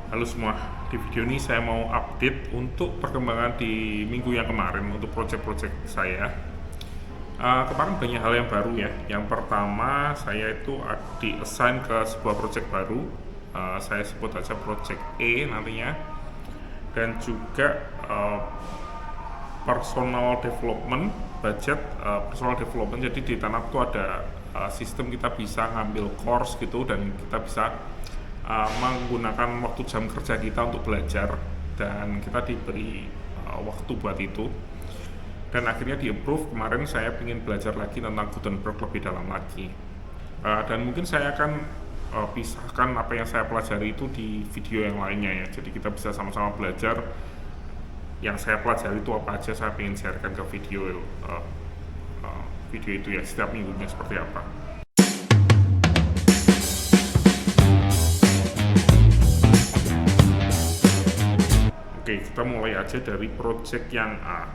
Halo semua, di video ini saya mau update untuk perkembangan di minggu yang kemarin untuk project-project saya. Kemarin banyak hal yang baru ya. Yang pertama, saya itu di-assign ke sebuah project baru. Saya sebut aja project E nantinya. Dan juga personal development, budget personal development. Jadi di Tanap itu ada sistem kita bisa ngambil course gitu dan kita bisa menggunakan waktu jam kerja kita untuk belajar dan kita diberi waktu buat itu dan akhirnya di approve. Kemarin saya ingin belajar lagi tentang Gutenberg lebih dalam lagi. Dan mungkin saya akan pisahkan apa yang saya pelajari itu di video yang lainnya ya, jadi kita bisa sama-sama belajar yang saya pelajari itu apa aja. Saya ingin sharekan ke video itu ya, setiap minggunya seperti apa. Oke, kita mulai aja dari project yang A.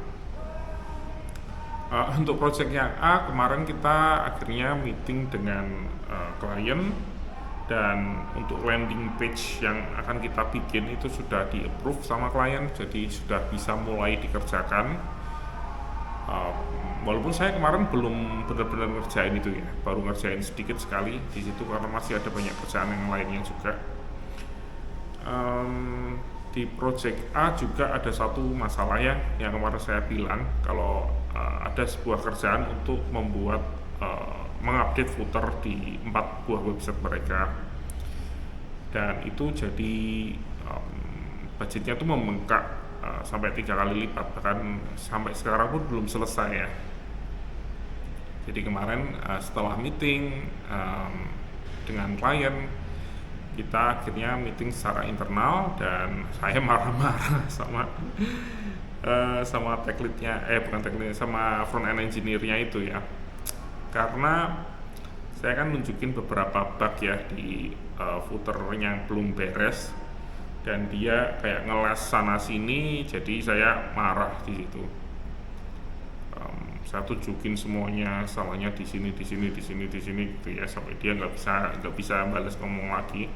Untuk project yang A, kemarin kita akhirnya meeting dengan klien, dan untuk landing page yang akan kita bikin itu sudah di-approve sama klien, jadi sudah bisa mulai dikerjakan. Walaupun saya kemarin belum benar-benar ngerjain itu ya, baru ngerjain sedikit sekali di situ karena masih ada banyak kerjaan yang lainnya juga. Di project A juga ada satu masalah ya, yang kemarin saya bilang kalau ada sebuah kerjaan untuk membuat mengupdate footer di 4 buah website mereka, dan itu jadi budgetnya tuh membengkak sampai 3 kali lipat, bahkan sampai sekarang pun belum selesai ya. Jadi kemarin setelah meeting dengan klien, kita akhirnya meeting secara internal dan saya marah-marah sama tech lead-nya, bukan tech lead, sama front end engineer-nya itu ya, karena saya kan nunjukin beberapa bug ya di footer yang belum beres dan dia kayak ngeles sana sini, jadi saya marah di situ. Saya tunjukin semuanya salahnya di sini gitu ya, sampai dia nggak bisa balas ngomong lagi.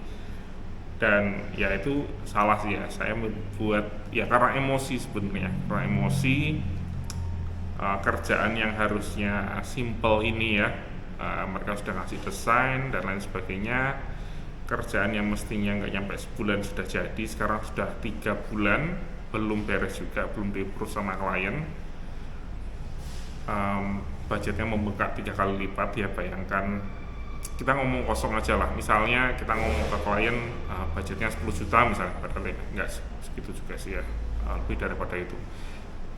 Dan ya itu salah sih ya, saya membuat ya karena emosi sebenarnya, karena emosi. Kerjaan yang harusnya simple ini ya, mereka sudah ngasih desain dan lain sebagainya. Kerjaan yang mestinya nggak nyampe sebulan sudah jadi, sekarang sudah 3 bulan belum beres juga, belum di-approve sama klien. Budgetnya membengkak 3 kali lipat ya. Bayangkan, kita ngomong kosong aja lah, misalnya kita ngomong ke klien budgetnya 10 juta misalnya, padahal nggak segitu juga sih ya, lebih daripada itu.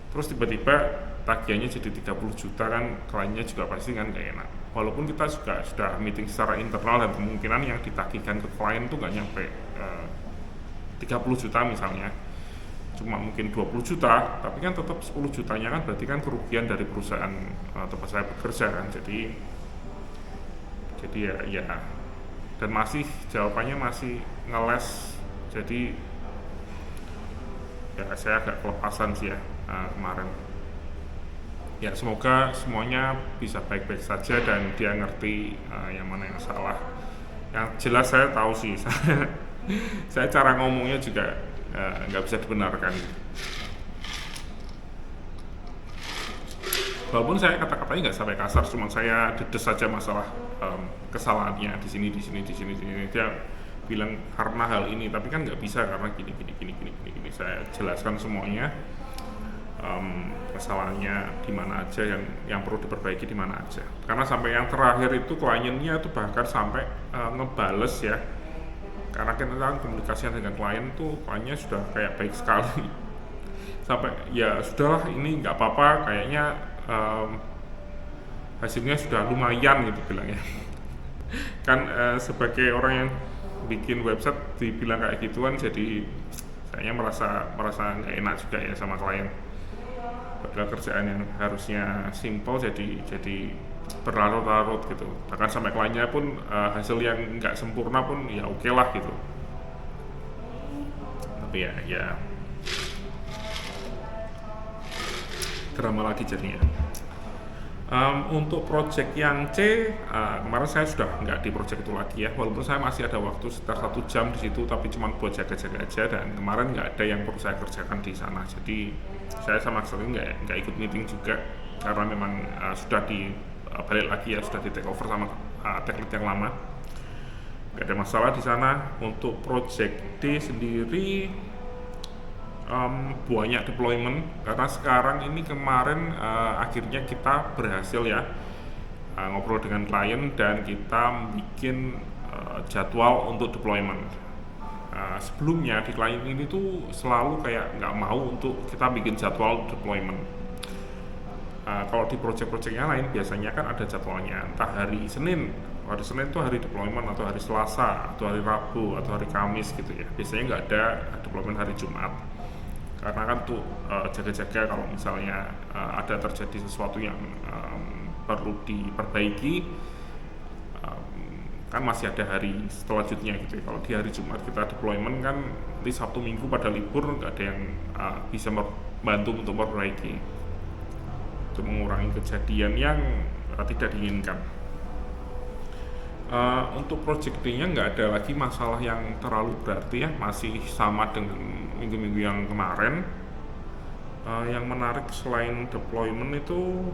Terus tiba-tiba tagihannya jadi 30 juta, kan kliennya juga pasti kan gak enak. Walaupun kita juga sudah meeting secara internal dan kemungkinan yang ditagihkan ke klien tuh gak nyampe 30 juta misalnya, cuma mungkin 20 juta, tapi kan tetap 10 jutanya kan berarti kan kerugian dari perusahaan tempat saya bekerja kan. Jadi ya dan masih jawabannya masih ngeles, jadi ya saya agak kelepasan sih ya kemarin. Ya semoga semuanya bisa baik-baik saja dan dia ngerti yang mana yang salah. Yang jelas saya tahu sih, saya cara ngomongnya juga nggak bisa dibenarkan. Walaupun saya kata-katanya nggak sampai kasar, cuma saya dedes saja masalah kesalahannya di sini. Dia bilang karena hal ini, tapi kan nggak bisa karena gini. Saya jelaskan semuanya, kesalahannya di mana aja, yang perlu diperbaiki di mana aja. Karena sampai yang terakhir itu kliennya itu bahkan sampai ngebales ya, karena kita kan komunikasinya dengan klien tuh, kliennya sudah kayak baik sekali sampai ya sudahlah ini nggak apa-apa, kayaknya hasilnya sudah lumayan gitu bilangnya. Kan sebagai orang yang bikin website dibilang kayak gituan, jadi saya merasa nggak enak juga ya sama klien. Padahal kerjaan yang harusnya simple jadi berlarut-larut gitu. Bahkan sampai kliennya pun hasil yang nggak sempurna pun ya oke lah gitu. Tapi ya drama lagi jadinya. Untuk project yang C, kemarin saya sudah nggak di project itu lagi ya, walaupun saya masih ada waktu sekitar 1 jam di situ, tapi cuma buat jaga-jaga aja, dan kemarin nggak ada yang perlu saya kerjakan di sana, jadi saya sama sekali nggak ikut meeting juga, karena memang sudah balik lagi ya, sudah di take over sama tech lead yang lama, nggak ada masalah di sana. Untuk project D sendiri, banyak deployment, karena sekarang ini kemarin akhirnya kita berhasil ya ngobrol dengan klien dan kita bikin jadwal untuk deployment. Sebelumnya di klien ini tuh selalu kayak nggak mau untuk kita bikin jadwal deployment. Kalau di project-project yang lain biasanya kan ada jadwalnya, entah hari Senin itu hari deployment, atau hari Selasa, atau hari Rabu, atau hari Kamis gitu ya. Biasanya nggak ada deployment hari Jumat, karena kan tuh jaga-jaga kalau misalnya ada terjadi sesuatu yang perlu diperbaiki, kan masih ada hari selanjutnya gitu ya. Kalau di hari Jumat kita deployment kan nanti Sabtu Minggu pada libur, nggak ada yang bisa membantu untuk memperbaiki, untuk mengurangi kejadian yang tidak diinginkan. Untuk project D-nya nggak ada lagi masalah yang terlalu berarti ya, masih sama dengan minggu-minggu yang kemarin. Yang menarik selain deployment itu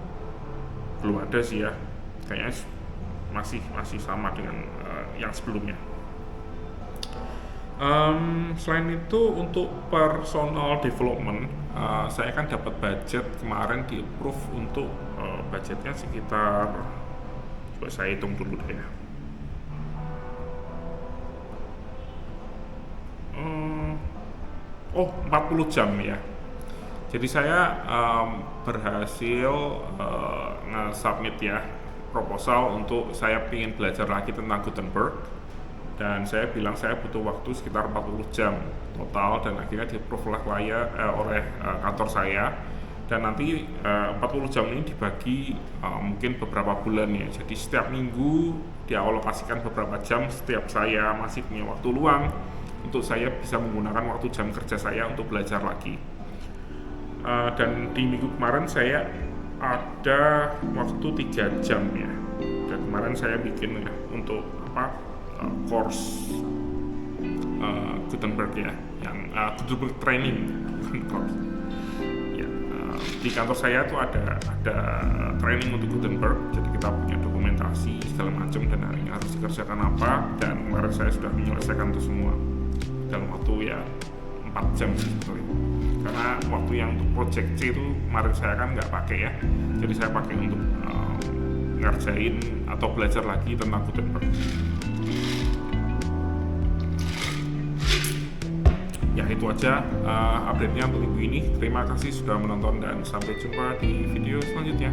belum ada sih ya, kayaknya masih sama dengan yang sebelumnya. Selain itu untuk personal development, saya kan dapat budget kemarin di approve untuk budgetnya sekitar, coba saya hitung dulu deh ya. 40 jam ya. Jadi saya berhasil nge-submit ya proposal untuk saya ingin belajar lagi tentang Gutenberg, dan saya bilang saya butuh waktu sekitar 40 jam total, dan akhirnya di-approve oleh kantor saya, dan nanti 40 jam ini dibagi mungkin beberapa bulan ya. Jadi setiap minggu dialokasikan beberapa jam setiap saya masih punya waktu luang untuk saya bisa menggunakan waktu jam kerja saya untuk belajar lagi. Dan di minggu kemarin saya ada waktu 3 jam ya, dan kemarin saya bikin ya untuk course Gutenberg ya, yang Gutenberg training course ya. Di kantor saya tuh ada training untuk Gutenberg, jadi kita punya dokumentasi segala macam dan hari ini harus dikerjakan apa, dan kemarin saya sudah menyelesaikan itu semua dalam waktu ya 4 jam sebetulnya. Karena waktu yang untuk project C itu kemarin saya kan nggak pakai ya, jadi saya pakai untuk ngerjain atau belajar lagi tentang Gutenberg. Ya itu aja update-nya untuk minggu ini. Terima kasih sudah menonton dan sampai jumpa di video selanjutnya.